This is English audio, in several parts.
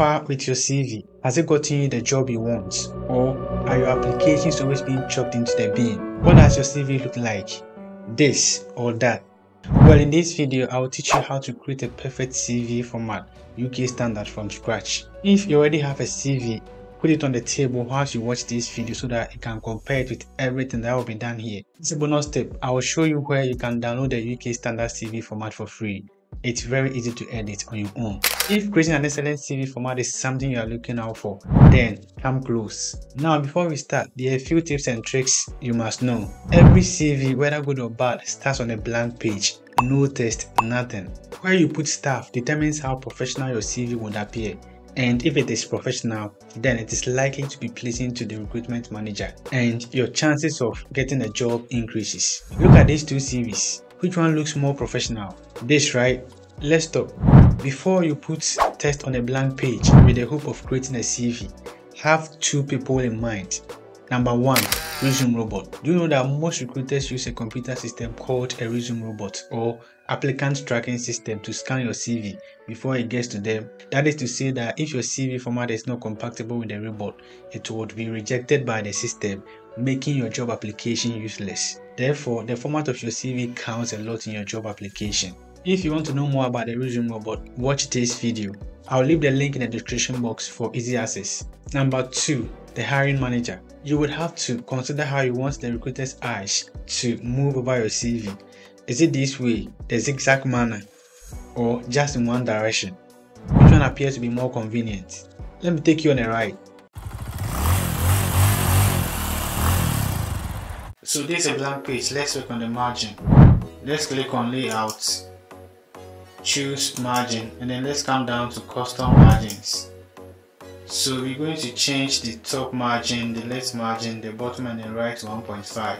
far with your CV? Has it gotten you the job you want? Or are your applications always being chucked into the bin? What does your CV look like? This or that? Well, in this video, I will teach you how to create a perfect CV format, UK standard from scratch. If you already have a CV, put it on the table whilst you watch this video so that you can compare it with everything that will be done here. It's a bonus tip. I will show you where you can download the UK standard CV format for free. It's very easy to edit on your own. If creating an excellent CV format is something you are looking out for, then come close. Now, before we start, there are a few tips and tricks you must know. Every CV, whether good or bad, starts on a blank page. No text, nothing. Where you put stuff determines how professional your CV would appear. And if it is professional, then it is likely to be pleasing to the recruitment manager, and your chances of getting a job increases. Look at these two CVs. Which one looks more professional? This, right? Let's stop. Before you put text on a blank page with the hope of creating a CV, have two people in mind. Number one, resume robot. Do you know that most recruiters use a computer system called a resume robot or applicant tracking system to scan your CV before it gets to them? That is to say that if your CV format is not compatible with the robot, it would be rejected by the system, making your job application useless. Therefore, the format of your CV counts a lot in your job application. If you want to know more about the resume robot, watch this video. I'll leave the link in the description box for easy access. Number two, the hiring manager. You would have to consider how you want the recruiter's eyes to move over your CV. Is it this way, the zigzag manner, or just in one direction? Which one appears to be more convenient? Let me take you on a ride. So this is a blank page. Let's work on the margin. Let's click on layout, choose margin, and then let's come down to custom margins. So we're going to change the top margin, the left margin, the bottom and the right to 1.5.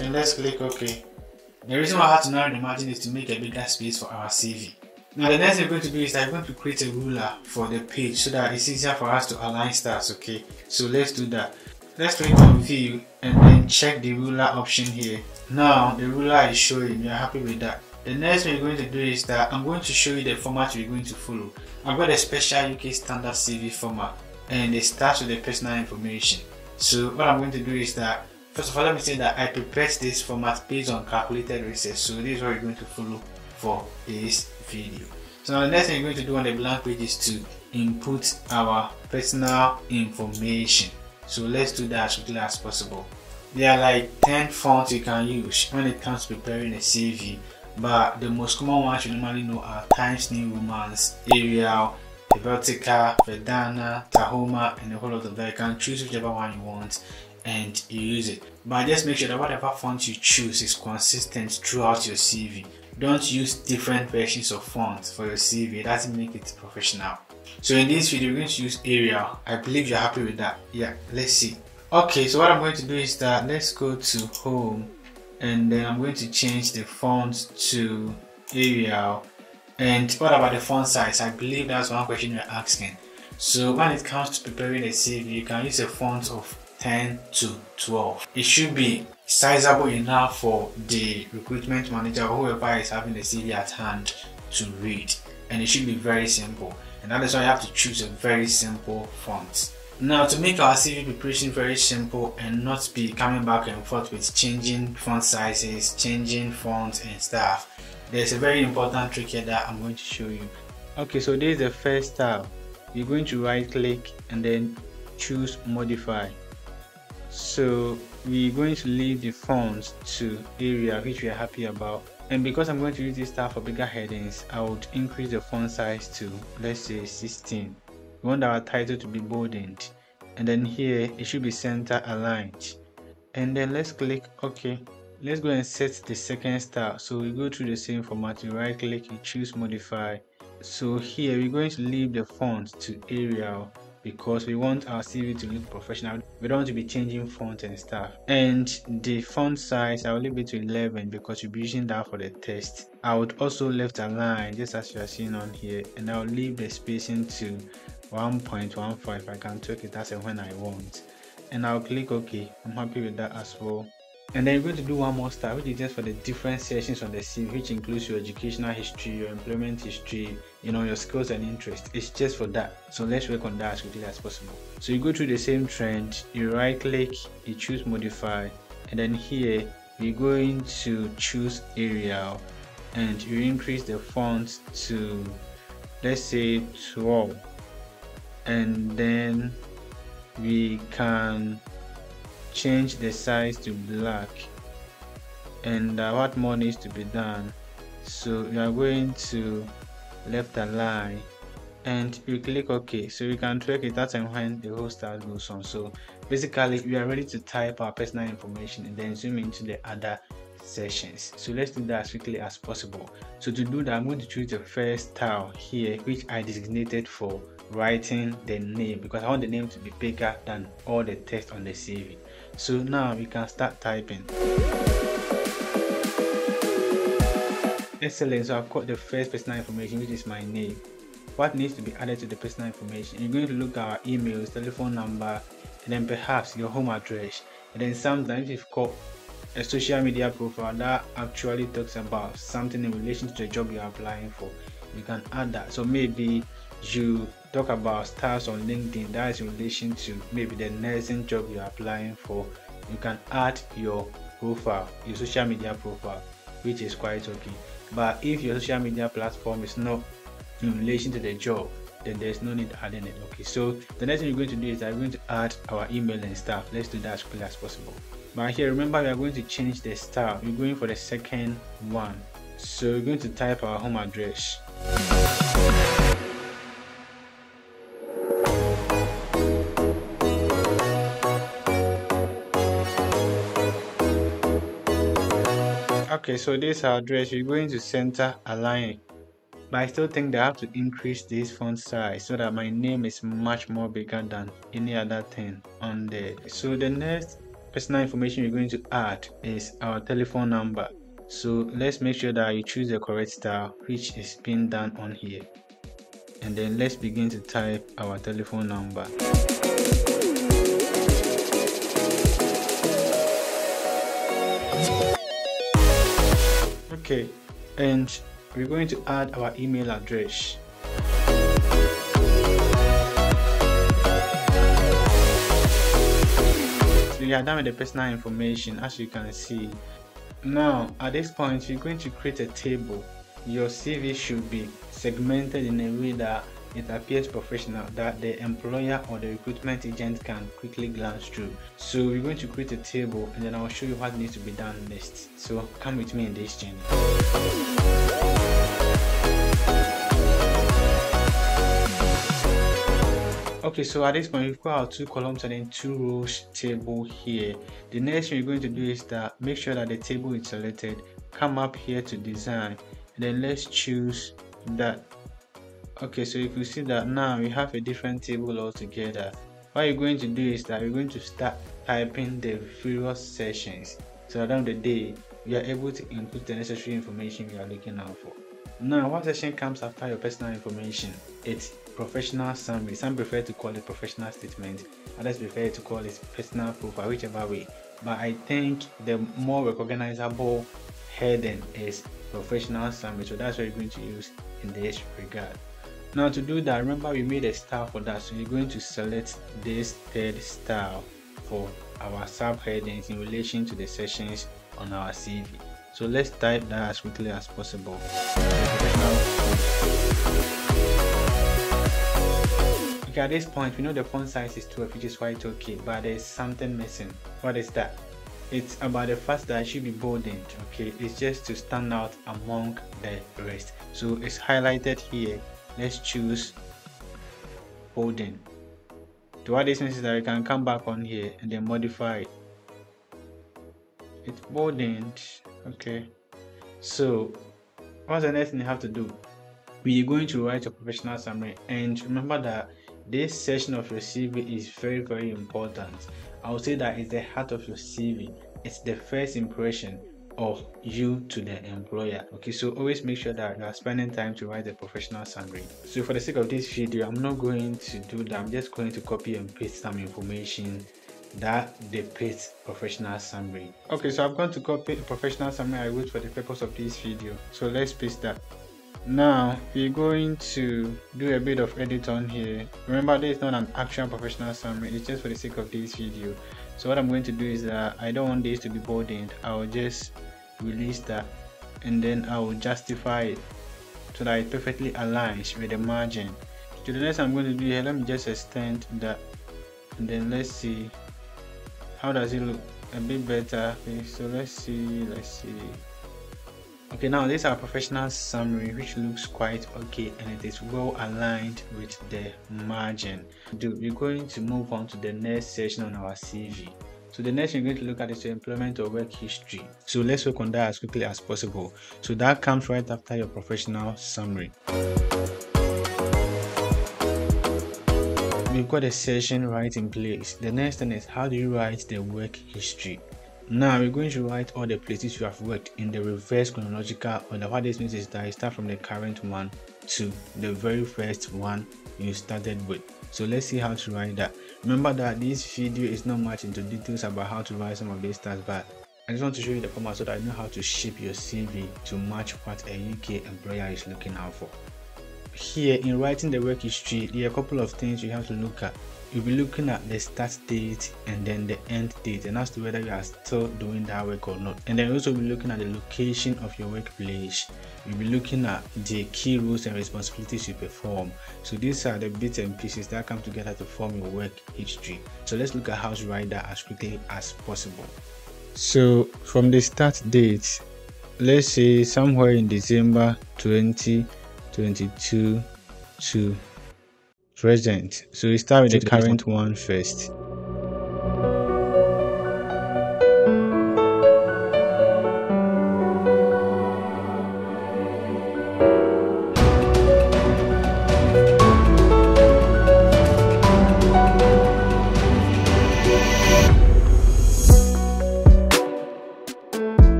And let's click OK. The reason why I had to narrow the margin is to make a bigger space for our CV. Now the next thing we're going to do is that we're going to create a ruler for the page so that it's easier for us to align stars, okay? So let's do that. Let's click on view and then check the ruler option here. Now the ruler is showing, we are happy with that. The next thing we're going to do is that I'm going to show you the format we're going to follow. I've got a special UK standard CV format and it starts with the personal information. So what I'm going to do is that, first of all, let me say that I prepared this format based on calculated research. So this is what we're going to follow for this video. So now the next thing we're going to do on the blank page is to input our personal information. So let's do that as quickly as possible. There are like 10 fonts you can use when it comes to preparing a CV, but the most common ones you normally know are Times New Roman, Arial, Helvetica, Verdana, Tahoma, and a whole lot of that. You can choose whichever one you want and you use it. But just make sure that whatever font you choose is consistent throughout your CV. Don't use different versions of fonts for your CV. It doesn't make it professional. So in this video, we're going to use Arial. I believe you're happy with that. Yeah, let's see. Okay, so what I'm going to do is that let's go to home and then I'm going to change the font to Arial. And what about the font size? I believe that's one question you're asking. So when it comes to preparing a CV, you can use a font of 10 to 12. It should be sizable enough for the recruitment manager or whoever is having the CV at hand to read, and it should be very simple, and that is why you have to choose a very simple font. Now, to make our CV preparation very simple and not be coming back and forth with changing font sizes, changing fonts and stuff, there's a very important trick here that I'm going to show you. Okay, so this is the first style. You're going to right click and then choose modify. So we're going to leave the fonts to Arial, which we are happy about. And because I'm going to use this style for bigger headings, I would increase the font size to, let's say, 16. We want our title to be boldened. And then here, it should be center aligned. And then let's click OK. Let's go and set the second style. So we go through the same format. You right click, you choose modify. So here, we're going to leave the font to Arial, because we want our CV to look professional. We don't want to be changing font and stuff. And the font size, I'll leave it to 11 because we'll be using that for the test. I would also left align just as you are seeing on here, and I'll leave the spacing to 1.15. I can tweak it as and when I want. And I'll click OK. I'm happy with that as well. And then you're going to do one more style, which is just for the different sections on the CV, which includes your educational history, your employment history, your skills and interests. It's just for that. So let's work on that as quickly as possible. So you go through the same trend, you right click, you choose modify, and then here we're going to choose Arial, and you increase the font to, let's say, 12, and then we can change the size to black. And what more needs to be done? So you are going to left align and you click OK. So you can track it that and when the whole style goes on. So basically we are ready to type our personal information and then zoom into the other sessions. So let's do that as quickly as possible. So to do that, I'm going to choose the first style here, which I designated for writing the name, because I want the name to be bigger than all the text on the CV. So now we can start typing. Excellent. So I've got the first personal information, which is my name. What needs to be added to the personal information? You're going to look at our emails, telephone number, and then perhaps your home address. And then sometimes you've got a social media profile that actually talks about something in relation to the job you're applying for, you can add that. So maybe you talk about stars on LinkedIn that is in relation to maybe the nursing job you're applying for, you can add your profile, your social media profile, which is quite okay. But if your social media platform is not in relation to the job, then there's no need adding it. Okay, so the next thing you're going to do is that we're going to add our email and stuff. Let's do that as quickly as possible. But here, remember, we are going to change the style. We're going for the second one. So we're going to type our home address. Okay, so this is our address. We're going to center align. But I still think they have to increase this font size so that my name is much more bigger than any other thing on there. So the next personal information we're going to add is our telephone number. So let's make sure that you choose the correct style, which is being done on here. And then let's begin to type our telephone number. Okay, and we're going to add our email address. So we are done with the personal information, as you can see. Now at this point we're going to create a table. Your CV should be segmented in a way that it appears professional, that the employer or the recruitment agent can quickly glance through. So we're going to create a table and then I'll show you what needs to be done next. So come with me in this journey. Okay, so at this point we've got our 2 columns and then 2 rows table here. The next thing you're going to do is that make sure that the table is selected, come up here to design, and then let's choose that. Okay, so if you see that now we have a different table altogether. What you're going to do is that you're going to start typing the various sections, so at the end of the day we are able to input the necessary information we are looking out for. Now what section comes after your personal information? It's professional summary. Some prefer to call it professional statement, others prefer to call it personal profile, whichever way. But I think the more recognizable heading is professional summary, so that's what you're going to use in this regard. Now to do that, remember we made a style for that, so you're going to select this third style for our subheadings in relation to the sections on our CV. So let's type that as quickly as possible. Okay, at this point we know the font size is 12, which is quite okay, but there's something missing. What is that? It's about the fact that it should be bolded. Okay, it's just to stand out among the rest. So it's highlighted here. Let's choose bolding. To what this means is that we can come back on here and then modify it. It's boldened. Okay, so what's the next thing you have to do? We're going to write a professional summary, and remember that this section of your CV is very, very important. I would say that it's the heart of your CV. It's the first impression of you to the employer. Okay, so always make sure that you are spending time to write a professional summary. So for the sake of this video, I'm not going to do that. I'm just going to copy and paste some information that depicts professional summary. Okay, so I'm going to copy the professional summary I wrote for the purpose of this video. So let's paste that. Now we're going to do a bit of edit on here. Remember, this is not an actual professional summary, it's just for the sake of this video. So what I'm going to do is that I don't want this to be bolded. I'll just release that and then I will justify it so that it perfectly aligns with the margin. So the next I'm going to do here, let me just extend that and then let's see how does it look. A bit better. Okay, so let's see. Okay, now this is our professional summary, which looks quite okay and it is well aligned with the margin. We're going to move on to the next section on our CV. So the next thing we're going to look at is the employment or work history. So let's work on that as quickly as possible. So that comes right after your professional summary. We've got a section right in place. The next thing is, how do you write the work history? Now we're going to write all the places you have worked in the reverse chronological order. What this means is that you start from the current one to the very first one you started with. So let's see how to write that. Remember that this video is not much into details about how to write some of these stats, but I just want to show you the format so that you know how to shape your CV to match what a UK employer is looking out for. Here in writing the work history, there are a couple of things you have to look at. You'll be looking at the start date and then the end date, and as to whether you are still doing that work or not. And then you'll also be looking at the location of your workplace. You'll be looking at the key roles and responsibilities you perform. So these are the bits and pieces that come together to form your work history. So let's look at how to write that as quickly as possible. So from the start date, let's say somewhere in December 2022 to present. So we start with the current one first.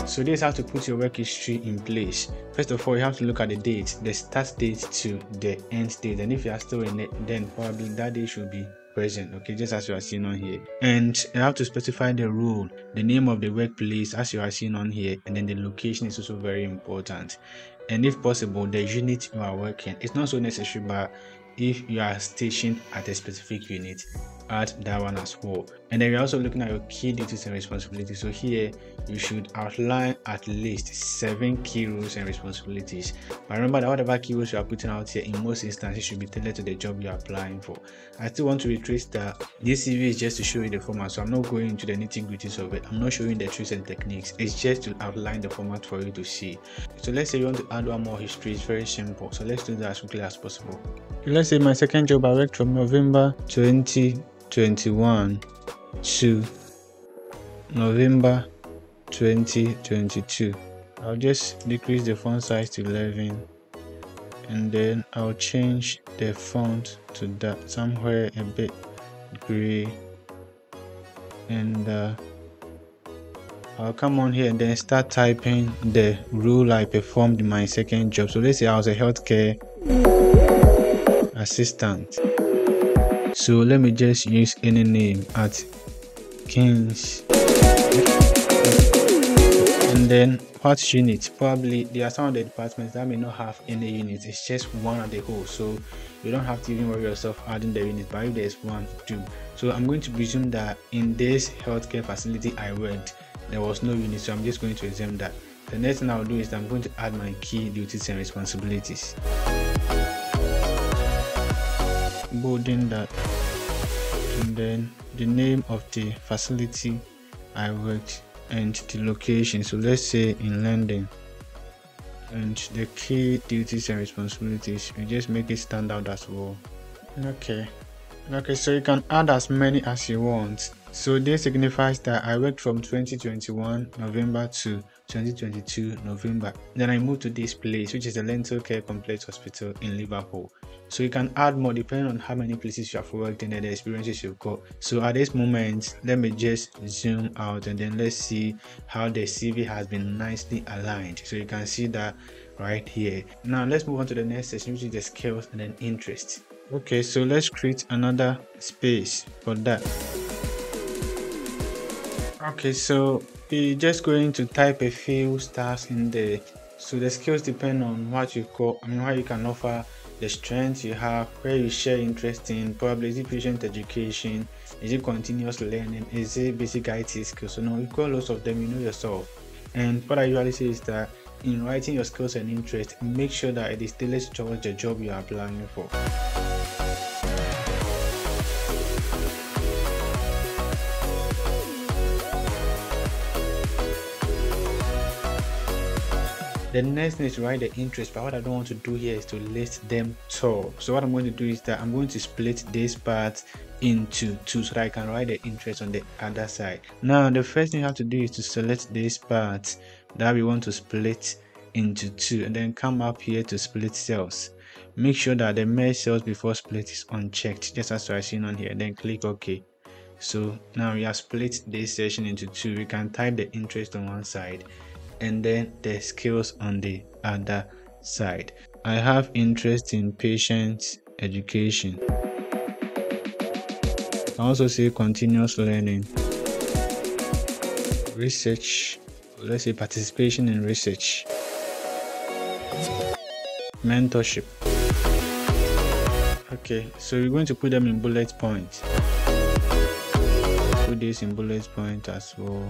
So this is how to put your work history in place. First of all, you have to look at the date, the start date to the end date, and if you are still in it, then probably that day should be present, okay, just as you are seeing on here. And you have to specify the role, the name of the workplace as you are seeing on here, and then the location is also very important. And if possible, the unit you are working. It's not so necessary, but if you are stationed at a specific unit, add that one as well. And then we're also looking at your key duties and responsibilities. So here you should outline at least 7 key roles and responsibilities. But remember that whatever key roles you are putting out here, in most instances should be tailored to the job you are applying for. I still want to retrace that this CV is just to show you the format, so I'm not going into the nitty-gritties of it. I'm not showing the tricks and techniques. It's just to outline the format for you to see. So let's say you want to add one more history. It's very simple, so let's do that as quickly as possible. Let's say my second job, I worked from November 2021 to November 2022. I'll just decrease the font size to 11, and then I'll change the font to that, somewhere a bit gray, and I'll come on here and then start typing the role I performed in my second job. So let's say I was a healthcare assistant. So let me just use any name at Kings. And then what unit? Probably there are some of the departments that may not have any units. It's just one at the whole, so you don't have to even worry yourself adding the unit, but if there's one, two. So I'm going to presume that in this healthcare facility I worked, there was no unit, so I'm just going to exempt that. The next thing I'll do is I'm going to add my key duties and responsibilities. Bolding that, and then the name of the facility I worked and the location. So let's say in London. and the key duties and responsibilities. You just make it stand out as well. Okay, so you can add as many as you want. So this signifies that I worked from 2021 November to 2022 November. Then I moved to this place, which is the Lentil Care Complex Hospital in Liverpool. So you can add more depending on how many places you have worked in and the experiences you've got. So at this moment, let me just zoom out and then let's see how the CV has been nicely aligned. So you can see that right here. Now let's move on to the next section, which is the skills and then interests. Okay, so let's create another space for that. Okay, so we're just going to type a few stars in there. So the skills depend on what you call, what you can offer, the strengths you have, where you share interest in, probably is it patient education, is it continuous learning, is it basic IT skills. So now you call lots of them, you know yourself. And what I usually say is that in writing your skills and interests, make sure that it is tailored towards the job you are applying for. The next thing is to write the interest, but what I don't want to do here is to list them tall. So what I'm going to do is that I'm going to split this part into two so that I can write the interest on the other side. Now the first thing you have to do is to select this part that we want to split into two and then come up here to split cells. Make sure that the merge cells before split is unchecked, just as I seen on here, then click OK. So now we have split this section into two. We can type the interest on one side and then the skills on the other side. I have interest in patient education. I also say continuous learning, research, let's say participation in research, mentorship. Okay, so we're going to put them in bullet points. Put this in bullet point as well.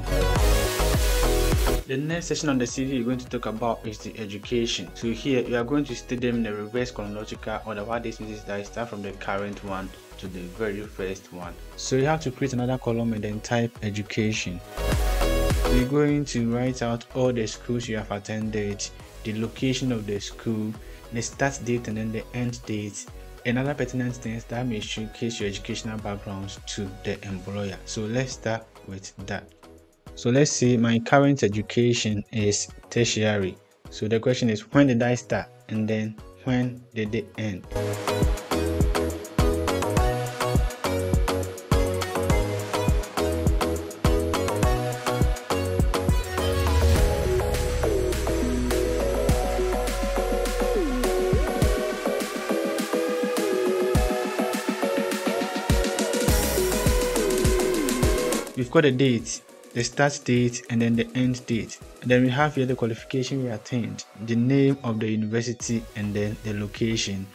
The next section on the CV you're going to talk about is the education. So here you are going to state them in the reverse chronological order. What this means is that I start from the current one to the very first one. So you have to create another column and then type education. We're going to write out all the schools you have attended, the location of the school, the start date and then the end date, and other pertinent things that may showcase your educational background to the employer. So let's start with that. So let's say my current education is tertiary. So the question is, when did I start and then when did it end? We've got a date, the start date and then the end date, and then we have here the qualification we attained, the name of the university and then the location,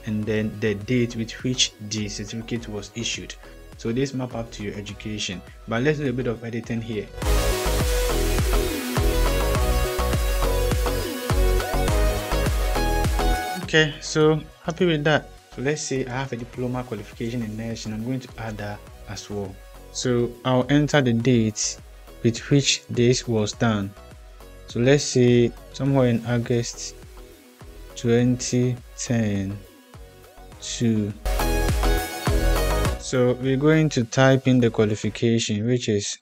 and then the date with which the certificate was issued. So this map up to your education, but let's do a bit of editing here. Okay, so happy with that. So let's say I have a diploma qualification in nursing. I'm going to add that as well. So I'll enter the date with which this was done. So let's say somewhere in August 2010 to. So we're going to type in the qualification, which is,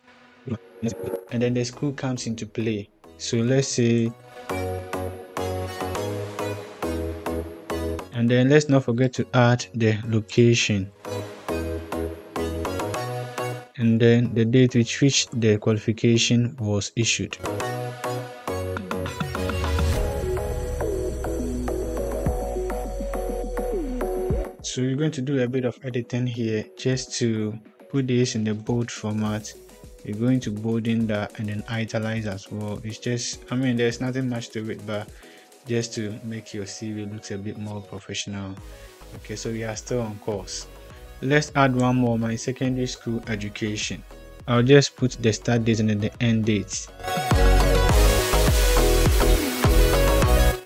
and then the school comes into play. So let's say, and then let's not forget to add the location. And then the date with which the qualification was issued. So you're going to do a bit of editing here just to put this in the bold format. You're going to bolden that and then italize as well. It's just, there's nothing much to it, but just to make your CV look a bit more professional. Okay, so we are still on course. Let's add one more, my secondary school education. I'll just put the start date and then the end date.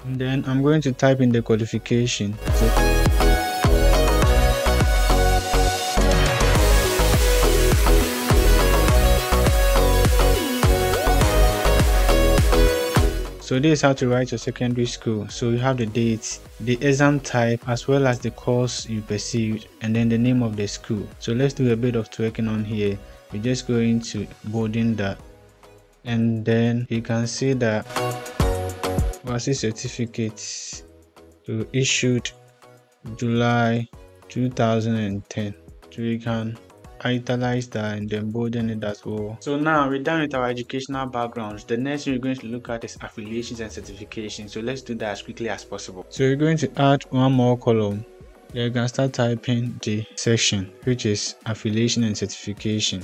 And then I'm going to type in the qualification. So So this is how to write your secondary school. So you have the date, the exam type, as well as the course you pursued, and then the name of the school. So let's do a bit of tweaking on here. We're just going to bolding that, and then you can see that overseas certificates, so issued July 2010. So you can italize that and then bolden it as well. So now we're done with our educational backgrounds. The next thing we're going to look at is affiliations and certifications. So let's do that as quickly as possible. So you're going to add one more column. Then you can start typing the section, which is affiliation and certification.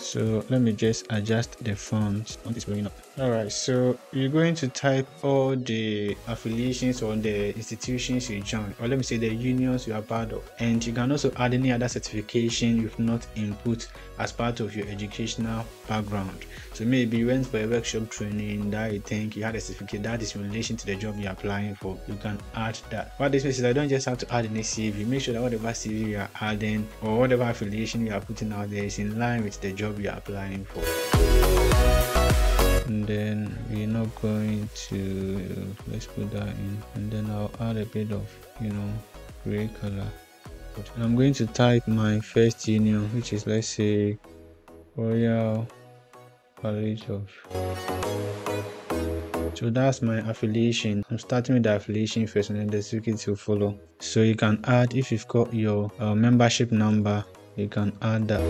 So let me just adjust the font. Font is going up. Alright, so you're going to type all the affiliations or the institutions you join, or let me say the unions you are part of. And you can also add any other certification you've not input as part of your educational background. So maybe you went for a workshop training that you think you had a certificate that is in relation to the job you're applying for. You can add that. What this means is I don't just have to add any CV. Make sure that whatever CV you are adding or whatever affiliation you are putting out there is in line with the job you're applying for. And then we're not going to, let's put that in, and then I'll add a bit of, gray color. And I'm going to type my first union, which is, let's say, Royal College of. So that's my affiliation. I'm starting with the affiliation first, and then the certificate will follow. So you can add, if you've got your membership number, you can add that.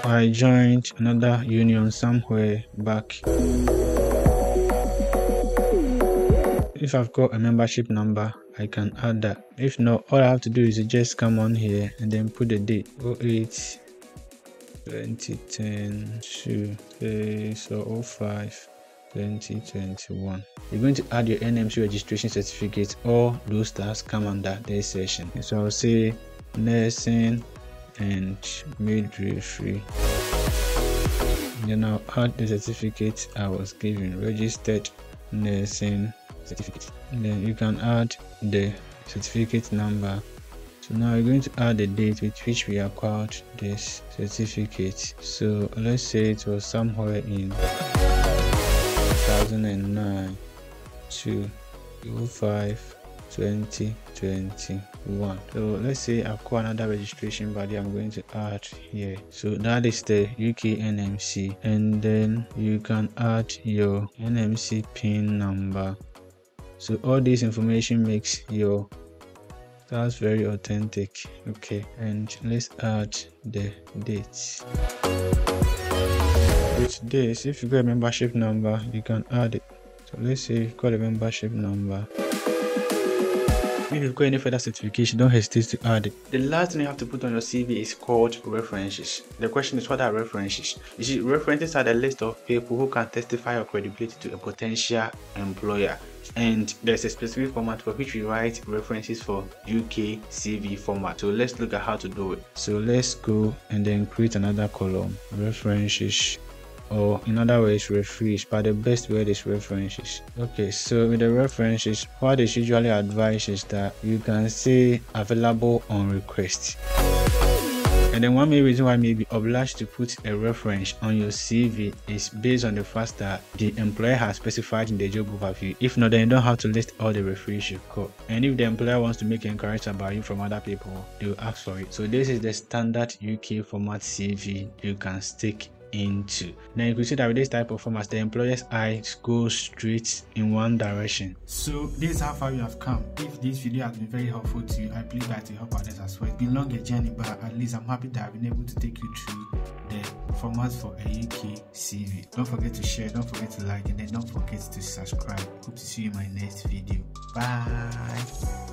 I joined another union somewhere back. If I've got a membership number, I can add that. If not, all I have to do is just come on here and then put the date 08 2010 to so 05 2021. You're going to add your NMC registration certificate. All those stars come under this session. So I'll say nursing and midwifery. Then I'll add the certificate I was given, registered nursing certificate. And then you can add the certificate number. So now we're going to add the date with which we acquired this certificate. So let's say it was somewhere in 2009 to 05 2021. So let's say I've got another registration body I'm going to add here. So that is the UK NMC, and then you can add your NMC PIN number. So all this information makes your that's very authentic. Okay, and let's add the dates. With this, if you got a membership number, you can add it. So let's say you've got a membership number. If you've got any further certification, don't hesitate to add it. The last thing you have to put on your CV is called references. The question is, what are references? You see, references are the list of people who can testify your credibility to a potential employer. And there's a specific format for which we write references for UK CV format. So let's look at how to do it. So let's go and then create another column, references, or in other words referees, but the best word is references. Okay, so with the references, what is usually advised is that you can say available on request. And then one main reason why I may be obliged to put a reference on your CV is based on the fact that the employer has specified in the job overview. If not, then you don't have to list all the referees you've got. And if the employer wants to make inquiries about you from other people, they will ask for it. So this is the standard UK format CV you can stick into. Then you can see that with this type of format, the employer's eyes go straight in one direction. So this is how far you have come. If this video has been very helpful to you, I believe that will help others as well. It's been long a journey, but at least I'm happy that I've been able to take you through the formats for a UK CV. Don't forget to share, don't forget to like, and then don't forget to subscribe. Hope to see you in my next video. Bye.